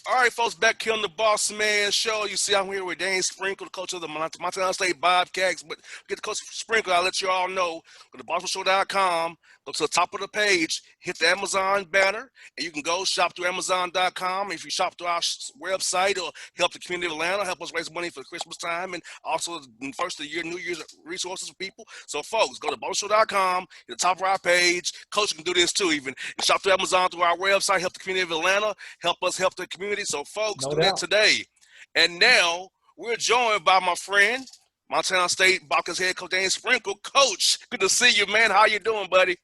All right, folks, back here on the Bossman show. You see, I'm here with Dane Sprinkle, the coach of the Montana State Bobcats. But get the coach Sprinkle, I'll let you all know. Go to BossmanShow.com, go to the top of the page, hit the Amazon banner, and you can go shop through Amazon.com. If you shop through our website or help the community of Atlanta, help us raise money for Christmas time and also the first of the year, New Year's resources for people. So, folks, go to BossmanShow.com, hit the top of our page. Coach can do this too, even. You shop through Amazon through our website, help the community of Atlanta, help us help the community. So, folks, No do that doubt. today. And now we're joined by my friend, Montana State Bobcats head coach Dane Sprinkle. Coach, good to see you, man. How you doing, buddy?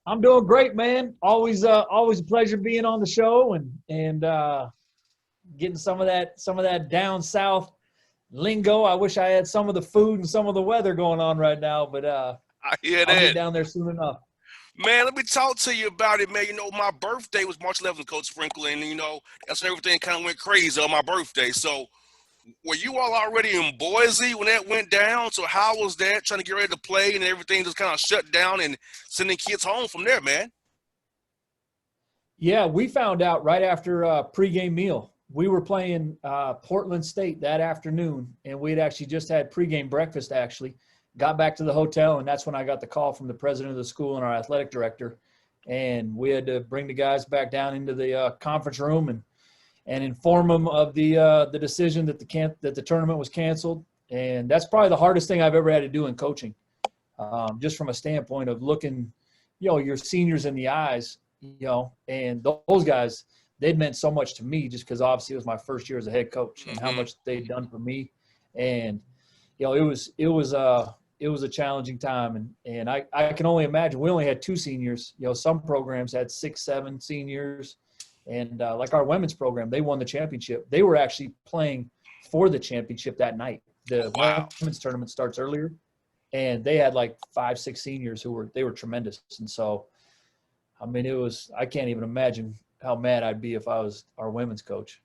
I'm doing great, man. Always a pleasure being on the show and getting some of that down south lingo. I wish I had some of the food and some of the weather going on right now, but I hear I'll that. get down there soon enough. Man, let me talk to you about it, man. You know, my birthday was March 11th, Coach Sprinkle, and, you know, that's when everything kind of went crazy on my birthday. So, were you all already in Boise when that went down? So, how was that, trying to get ready to play, and everything just kind of shut down and sending kids home from there, man? Yeah, we found out right after pregame meal. We were playing Portland State that afternoon, and we'd actually just had pregame breakfast, actually. Got back to the hotel, and that's when I got the call from the president of the school and our athletic director. And we had to bring the guys back down into the conference room and inform them of the decision that the tournament was canceled. And that's probably the hardest thing I've ever had to do in coaching, just from a standpoint of looking, your seniors in the eyes, and those guys, they'd meant so much to me just because obviously it was my first year as a head coach and how much they'd done for me. And, it was a challenging time. And I can only imagine we only had 2 seniors. Some programs had 6, 7 seniors. And like our women's program, they won the championship. They were actually playing for the championship that night. The women's tournament starts earlier. And they had like 5, 6 seniors who were tremendous. And so, I mean, I can't even imagine how mad I'd be if I was our women's coach.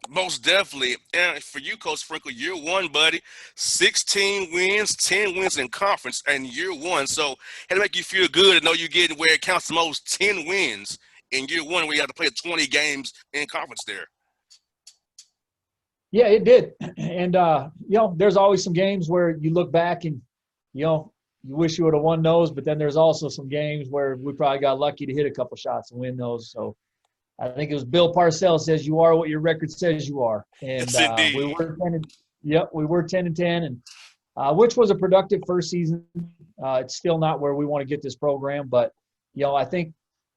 Most definitely. And for you, Coach Sprinkle, year one, buddy, 16 wins, 10 wins in conference, and year one. So, had to make you feel good to know you're getting where it counts the most, 10 wins in year one, where you had to play 20 games in conference there. Yeah, it did. And, there's always some games where you look back and, you wish you would have won those, but then there's also some games where we probably got lucky to hit a couple shots and win those. So, I think it was Bill Parcells says you are what your record says you are. And Yes, we were 10-10, and which was a productive first season. It's still not where we want to get this program, but I think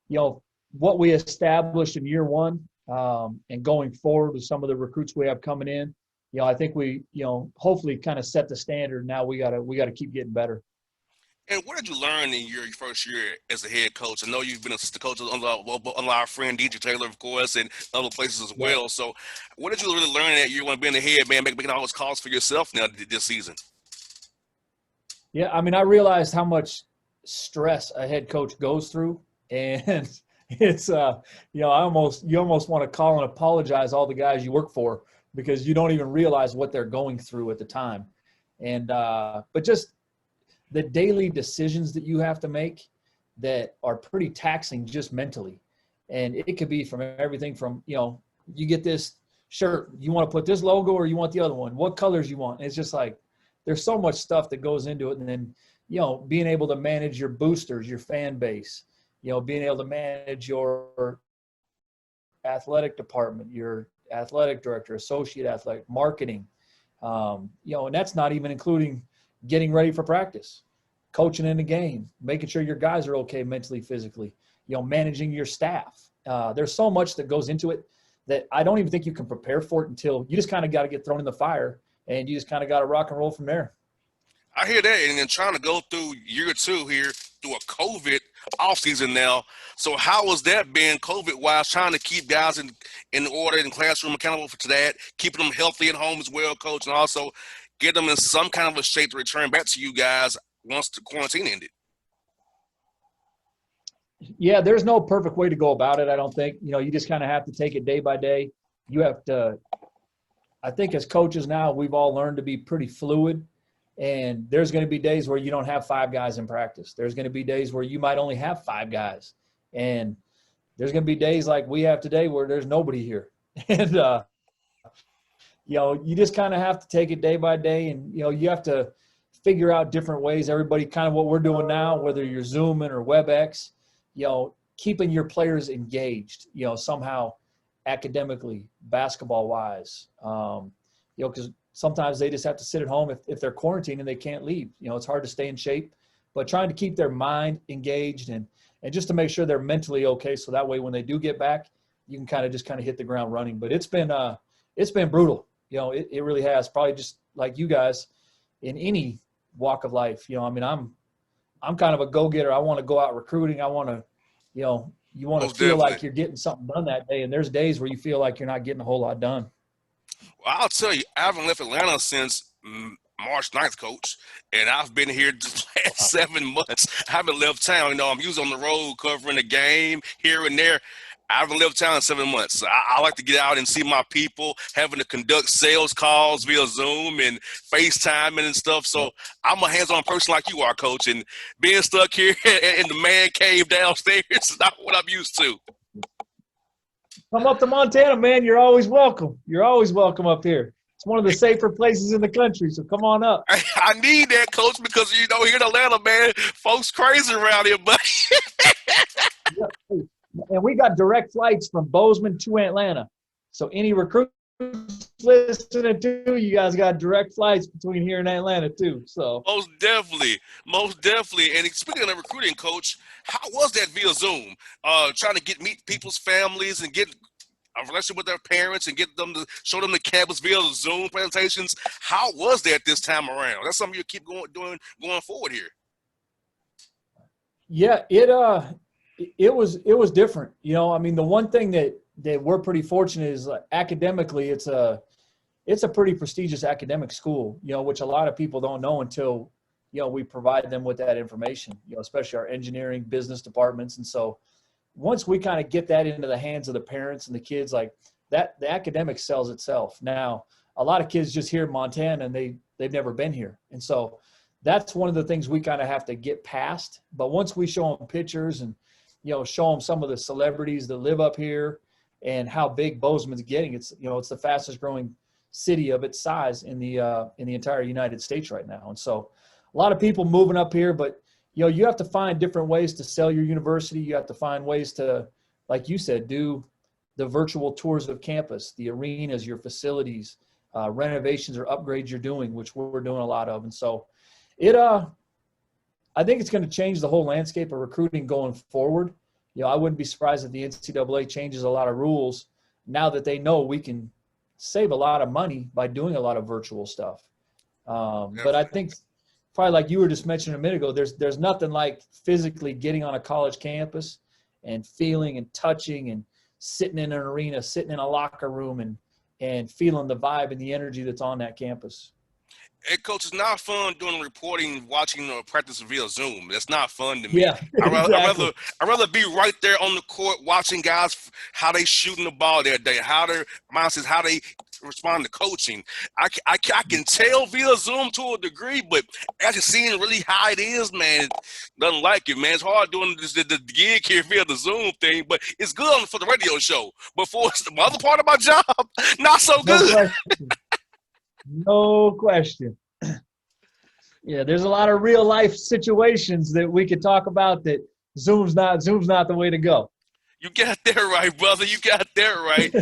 what we established in year one and going forward with some of the recruits we have coming in, I think we hopefully kind of set the standard. Now we gotta keep getting better. And what did you learn in your first year as a head coach? I know you've been assistant coach under our friend DJ Taylor, of course, and other places as well. Yeah. So what did you really learn that year when being the head man, making all those calls for yourself now this season? Yeah, I mean, I realized how much stress a head coach goes through. And it's, you almost want to call and apologize all the guys you work for because you don't even realize what they're going through at the time. And but just the daily decisions that you have to make that are pretty taxing just mentally. And it could be from everything from, you get this shirt, you want to put this logo or you want the other one, what colors you want. And it's just like, there's so much stuff that goes into it. And then, being able to manage your boosters, your fan base, being able to manage your athletic department, your athletic director, associate athletic, marketing, and that's not even including getting ready for practice, coaching in the game, making sure your guys are okay mentally, physically, managing your staff. There's so much that goes into it that I don't even think you can prepare for it until you just kind of got to get thrown in the fire and you just kind of got to rock and roll from there. I hear that. And then trying to go through year 2 here through a COVID offseason now. So how was that been COVID-wise, trying to keep guys in order in the classroom, accountable for that, keeping them healthy at home as well, Coach, and also get them in some kind of a shape to return back to you guys once the quarantine ended? Yeah, there's no perfect way to go about it, I don't think. You just kind of have to take it day by day. You have to – I think as coaches now, we've all learned to be pretty fluid, and there's going to be days where you don't have 5 guys in practice. There's going to be days where you might only have 5 guys. And there's going to be days like we have today where there's nobody here. And, you just kind of have to take it day by day. And, you have to figure out different ways. Everybody kind of what we're doing now, whether you're Zooming or WebEx, keeping your players engaged, somehow academically, basketball wise, because sometimes they just have to sit at home if they're quarantined and they can't leave. It's hard to stay in shape, but trying to keep their mind engaged and just to make sure they're mentally okay. So that way, when they do get back, you can kind of hit the ground running. But it's been brutal. It really has. Probably just like you guys in any walk of life. I'm kind of a go-getter. I want to go out recruiting. I want to, you want to Most feel definitely. like you're getting something done that day. And there's days where you feel like you're not getting a whole lot done. Well, I'll tell you, I haven't left Atlanta since March 9th, Coach, and I've been here the last 7 months. I haven't left town. I'm usually on the road covering the game here and there. I haven't left town in 7 months. I like to get out and see my people, having to conduct sales calls via Zoom and FaceTime and stuff. So I'm a hands-on person like you are, Coach, and being stuck here in the man cave downstairs is not what I'm used to. Come up to Montana, man. You're always welcome. You're always welcome up here. It's one of the safer places in the country, so come on up. I need that, Coach, because, here in Atlanta, man, folks crazy around here, buddy. And we got direct flights from Bossman to Atlanta. So any recruits listening to, you guys got direct flights between here and Atlanta too. So Most definitely. And speaking of recruiting, Coach, how was that via Zoom? Trying to meet people's families and get a relationship with their parents and get them to show them the campus via Zoom presentations. How was that this time around? That's something you keep going forward here. Yeah, it was different. The one thing that we're pretty fortunate is academically, it's a pretty prestigious academic school, which a lot of people don't know until, we provide them with that information, especially our engineering business departments. And so once we kind of get that into the hands of the parents and the kids like that, the academic sells itself. Now, a lot of kids just here in Montana and they've never been here. And so that's one of the things we kind of have to get past. But once we show them pictures and, show them some of the celebrities that live up here and how big Bozeman's getting, it's the fastest growing city of its size in the entire United States right now. And so a lot of people moving up here, but you have to find different ways to sell your university. You have to find ways to, like you said, do the virtual tours of campus, the arenas, your facilities, renovations or upgrades you're doing, which we're doing a lot of. And so I think it's going to change the whole landscape of recruiting going forward. I wouldn't be surprised if the NCAA changes a lot of rules now that they know we can save a lot of money by doing a lot of virtual stuff. But I think probably like you were just mentioning a minute ago, there's nothing like physically getting on a college campus and feeling and touching and sitting in an arena, sitting in a locker room and feeling the vibe and the energy that's on that campus. Hey, Coach, it's not fun doing reporting, watching practice via Zoom. That's not fun to me. Yeah, exactly. I'd rather be right there on the court watching guys, how they shooting the ball that day, how their mindsets, how they respond to coaching. I can tell via Zoom to a degree, but actually seeing really how it is, man, doesn't like it, man. It's hard doing the gig here via the Zoom thing, but it's good for the radio show. But for the other part of my job, not so good. No question. Yeah, there's a lot of real life situations that we could talk about that Zoom's not the way to go. You got that right, brother. You got that right.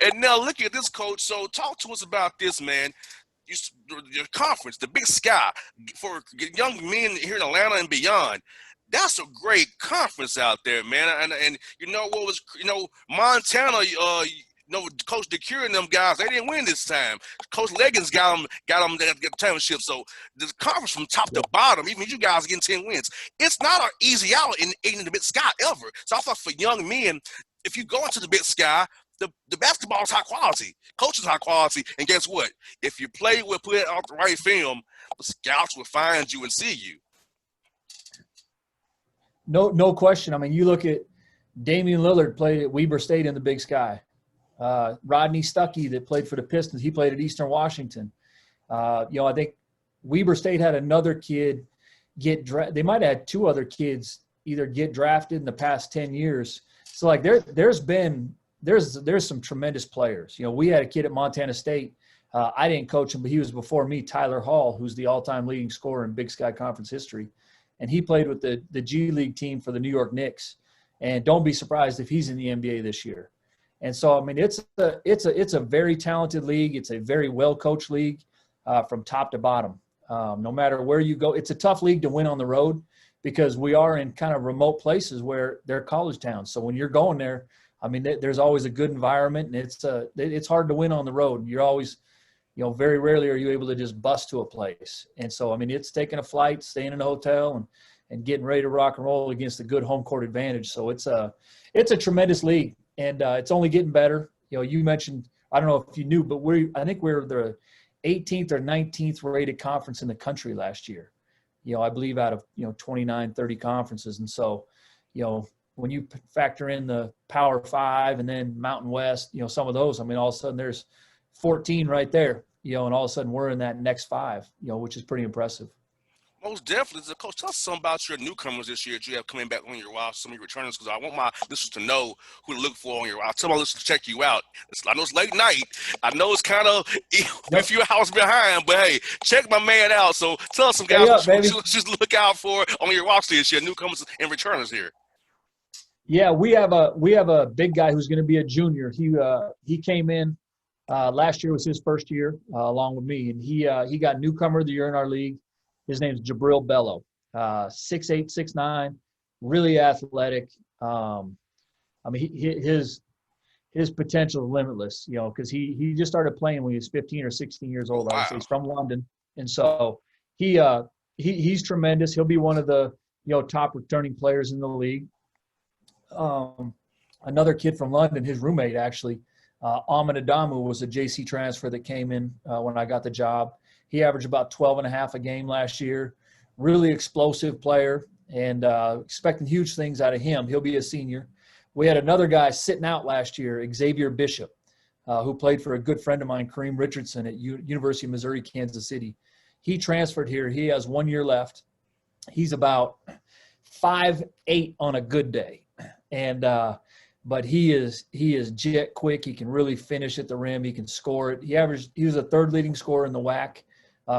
And now look at this, Coach. So talk to us about this, man. Your conference, the Big Sky, for young men here in Atlanta and beyond. That's a great conference out there, man. And Montana, Coach DeCure and them guys, they didn't win this time. Coach Leggins got them that championship. So the conference from top to bottom, even you guys getting 10 wins, it's not an easy out in the Big Sky ever. So I thought for young men, if you go into the Big Sky, the basketball is high quality, coach is high quality, and guess what? If you play with put out the right film, the scouts will find you and see you. No question. I mean, you look at Damian Lillard played at Weber State in the Big Sky. Rodney Stuckey that played for the Pistons, he played at Eastern Washington. I think Weber State had another kid they might have had two other kids either get drafted in the past 10 years. So like there's some tremendous players. We had a kid at Montana State. I didn't coach him, but he was before me, Tyler Hall, who's the all-time leading scorer in Big Sky Conference history. And he played with the G League team for the New York Knicks. And don't be surprised if he's in the NBA this year. And so, I mean, it's a very talented league. It's a very well-coached league from top to bottom. No matter where you go, it's a tough league to win on the road because we are in kind of remote places where they're college towns. So when you're going there, I mean, there's always a good environment, and it's hard to win on the road. You're always, very rarely are you able to just bust to a place. And so, I mean, it's taking a flight, staying in a hotel, and getting ready to rock and roll against a good home court advantage. So it's a tremendous league, and it's only getting better. You mentioned, I don't know if you knew, but I think we're the 18th or 19th rated conference in the country last year. I believe out of 29, 30 conferences. And so, when you factor in the Power Five and then Mountain West, some of those, I mean, all of a sudden there's 14 right there, and all of a sudden we're in that next five, which is pretty impressive. Most definitely. So, Coach, tell us something about your newcomers this year that you have coming back on your roster, some of your returners, because I want my listeners to know who to look for on your roster. Tell my listeners to check you out. I know it's late night. I know it's kind of if you're a house behind, but hey, check my man out. So tell us some guys what you just look out for on your roster this year, newcomers and returners here. Yeah, we have a big guy who's going to be a junior. He came in last year was his first year along with me, and he got newcomer of the year in our league. His name is Jabril Bello, 6'8", 6'9", really athletic. I mean, his potential is limitless, because he just started playing when he was 15 or 16 years old. Wow. He's from London, and so he's tremendous. He'll be one of the top returning players in the league. Another kid from London, his roommate actually, Amin Adamu, was a JC transfer that came in when I got the job. He averaged about 12 and a half a game last year. Really explosive player, and expecting huge things out of him. He'll be a senior. We had another guy sitting out last year, Xavier Bishop, who played for a good friend of mine, Kareem Richardson, at University of Missouri, Kansas City. He transferred here. He has 1 year left. He's about 5'8" on a good day. And but he is jet quick. He can really finish at the rim. He can score it. He was a third leading scorer in the WAC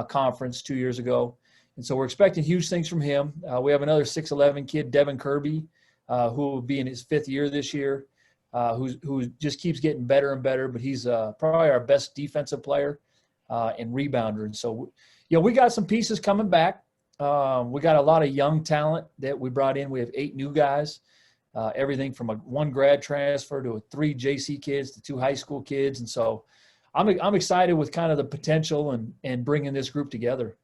conference 2 years ago. And so we're expecting huge things from him. We have another 6'11" kid, Devin Kirby, who will be in his 5th year this year, who just keeps getting better and better. But he's probably our best defensive player and rebounder. And so, we got some pieces coming back. We got a lot of young talent that we brought in. We have 8 new guys. Everything from one grad transfer to 3 JC kids to 2 high school kids. And so I'm excited with kind of the potential and bringing this group together.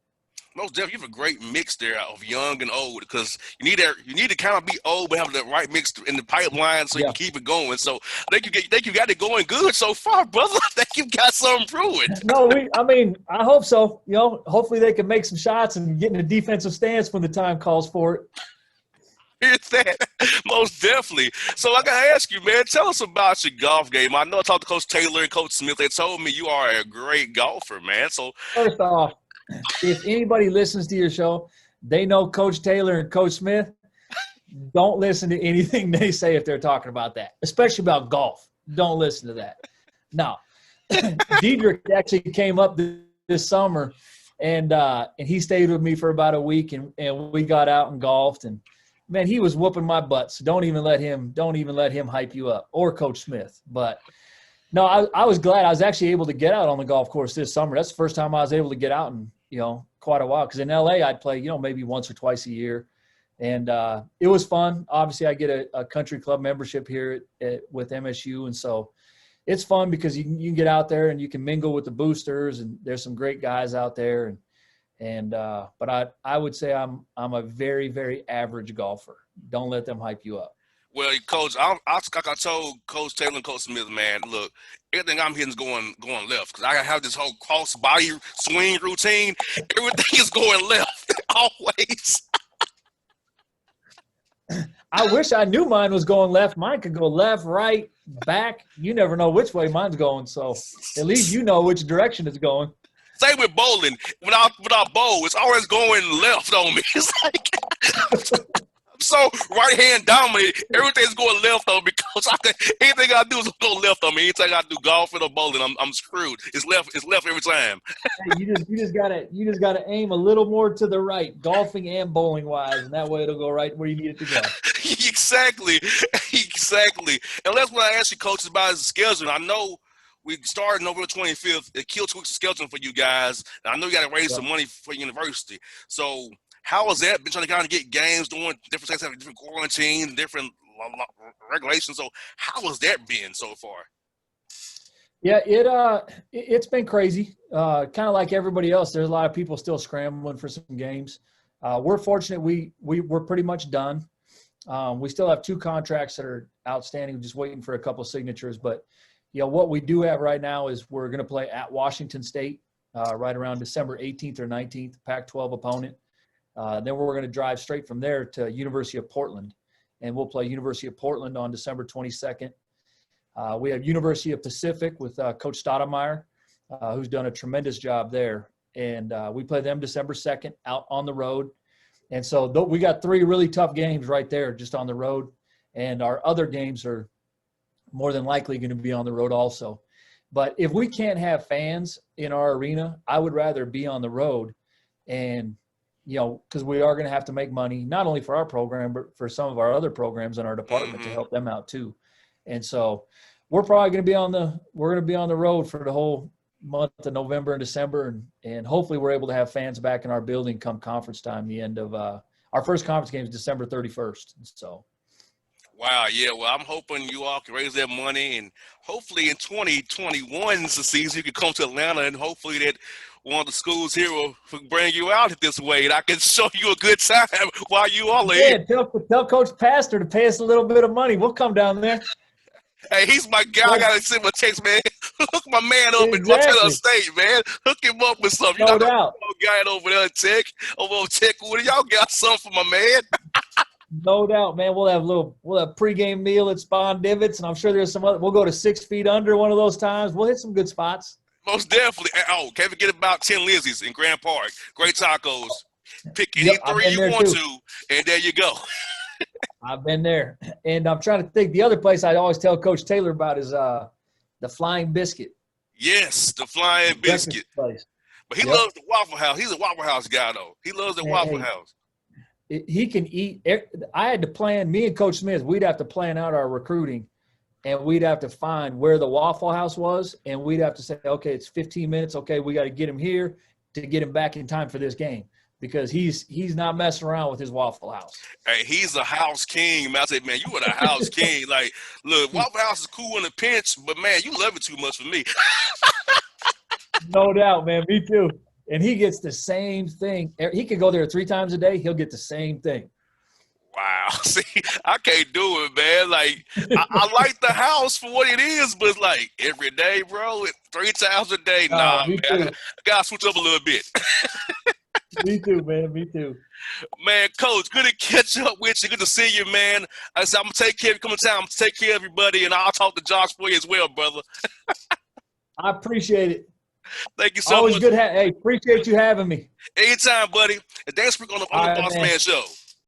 Most definitely, you have a great mix there of young and old, because you need to kind of be old but have the right mix in the pipeline so you can keep it going. So I think you got it going good so far, brother. I think you got something brewing. No, I hope so. Hopefully they can make some shots and get in a defensive stance when the time calls for it. Here's that. Most definitely. So I got to ask you, man, tell us about your golf game. I know I talked to Coach Taylor and Coach Smith. They told me you are a great golfer, man. So first off, if anybody listens to your show, they know Coach Taylor and Coach Smith. Don't listen to anything they say if they're talking about that, especially about golf. Don't listen to that. Now, Diedrich actually came up this summer, and he stayed with me for about a week, and we got out and golfed, and man, he was whooping my butt. So don't even let him hype you up, or Coach Smith. But no, I was glad I was actually able to get out on the golf course this summer. That's the first time I was able to get out in quite a while. Because in LA I'd play maybe once or twice a year, and it was fun. Obviously, I get a country club membership here with MSU, and so it's fun because you can get out there and you can mingle with the boosters, and there's some great guys out there. But I would say I'm a very, very average golfer. Don't let them hype you up. Well, Coach, like I told Coach Taylor and Coach Smith, man, look, everything I'm hitting is going left, because I have this whole cross body swing routine. Everything is going left always. I wish I knew mine was going left. Mine could go left, right, back. You never know which way mine's going, so at least you know which direction it's going. Same with bowling. When I bowl, it's always going left on me. It's like So right hand dominant, everything's going left on me because anything I do is go left on me. Anything I do golfing or bowling, I'm screwed. It's left every time. Hey, you just gotta aim a little more to the right, golfing and bowling wise, and that way it'll go right where you need it to go. Exactly. And that's what I asked you, coaches, about his schedule. I know we started November 25th. It killed 2 weeks of scheduling for you guys. And I know you got to raise some money for university. So how has that been trying to kind of get games doing different states having different quarantine, different regulations? So how has that been so far? Yeah, it's been crazy. Kind of like everybody else, there's a lot of people still scrambling for some games. We're fortunate we're pretty much done. We still have 2 contracts that are outstanding, just waiting for a couple of signatures. But what we do have right now is we're going to play at Washington State right around December 18th or 19th, Pac-12 opponent. Then we're going to drive straight from there to University of Portland, and we'll play University of Portland on December 22nd. We have University of Pacific with Coach Stoudemire, who's done a tremendous job there. And we play them December 2nd out on the road. And so we got 3 really tough games right there just on the road. And our other games are more than likely going to be on the road also. But if we can't have fans in our arena, I would rather be on the road. And, because we are going to have to make money, not only for our program, but for some of our other programs in our department to help them out too. And so we're probably going to be on the road for the whole month of November and December, and hopefully we're able to have fans back in our building come conference time. The end of our first conference game is December 31st. So. Wow, yeah. Well, I'm hoping you all can raise that money, and hopefully in 2021's the season you can come to Atlanta, and hopefully that one of the schools here will bring you out this way, and I can show you a good time while you all are here. Tell Coach Pastor to pay us a little bit of money. We'll come down there. Hey, he's my guy. I gotta send him a text, man. Hook my man up in Montana State, man. Hook him up with something. No doubt. Guy over there in Tech, over Tech. Y'all got something for my man. No doubt, man. We'll have pregame meal at Spawn Divots, and I'm sure there's some other. We'll go to 6 Feet Under one of those times. We'll hit some good spots. Most definitely. Oh, can't forget about 10 Lizzie's in Grand Park. Great tacos. Pick any 3 you want to, and there you go. I've been there, and I'm trying to think. The other place I always tell Coach Taylor about is the Flying Biscuit. Yes, the Flying Biscuit. Place. But he loves the Waffle House. He's a Waffle House guy, though. He loves the Waffle House. He can eat. I had to plan. Me and Coach Smith, we'd have to plan out our recruiting, and we'd have to find where the Waffle House was, and we'd have to say, okay, it's 15 minutes. Okay, we got to get him here to get him back in time for this game. Because he's not messing around with his Waffle House. Hey, he's a house king, man. I said, man, you are the house king. Like, look, Waffle House is cool in a pinch, but, man, you love it too much for me. No doubt, man. Me too. And he gets the same thing. He could go there 3 times a day. He'll get the same thing. Wow. See, I can't do it, man. Like, I like the house for what it is, but it's like every day, bro, 3 times a day. Nah, man. I got to switch up a little bit. Me too, man. Me too. Man, Coach, good to catch up with you. Good to see you, man. I said, I'm going to take care of you. Come in town. I'm going to take care of everybody, and I'll talk to Josh for you as well, brother. I appreciate it. Thank you so Always much. Good. Hey, appreciate you having me. Anytime, buddy. And thanks for on the Bossman Show.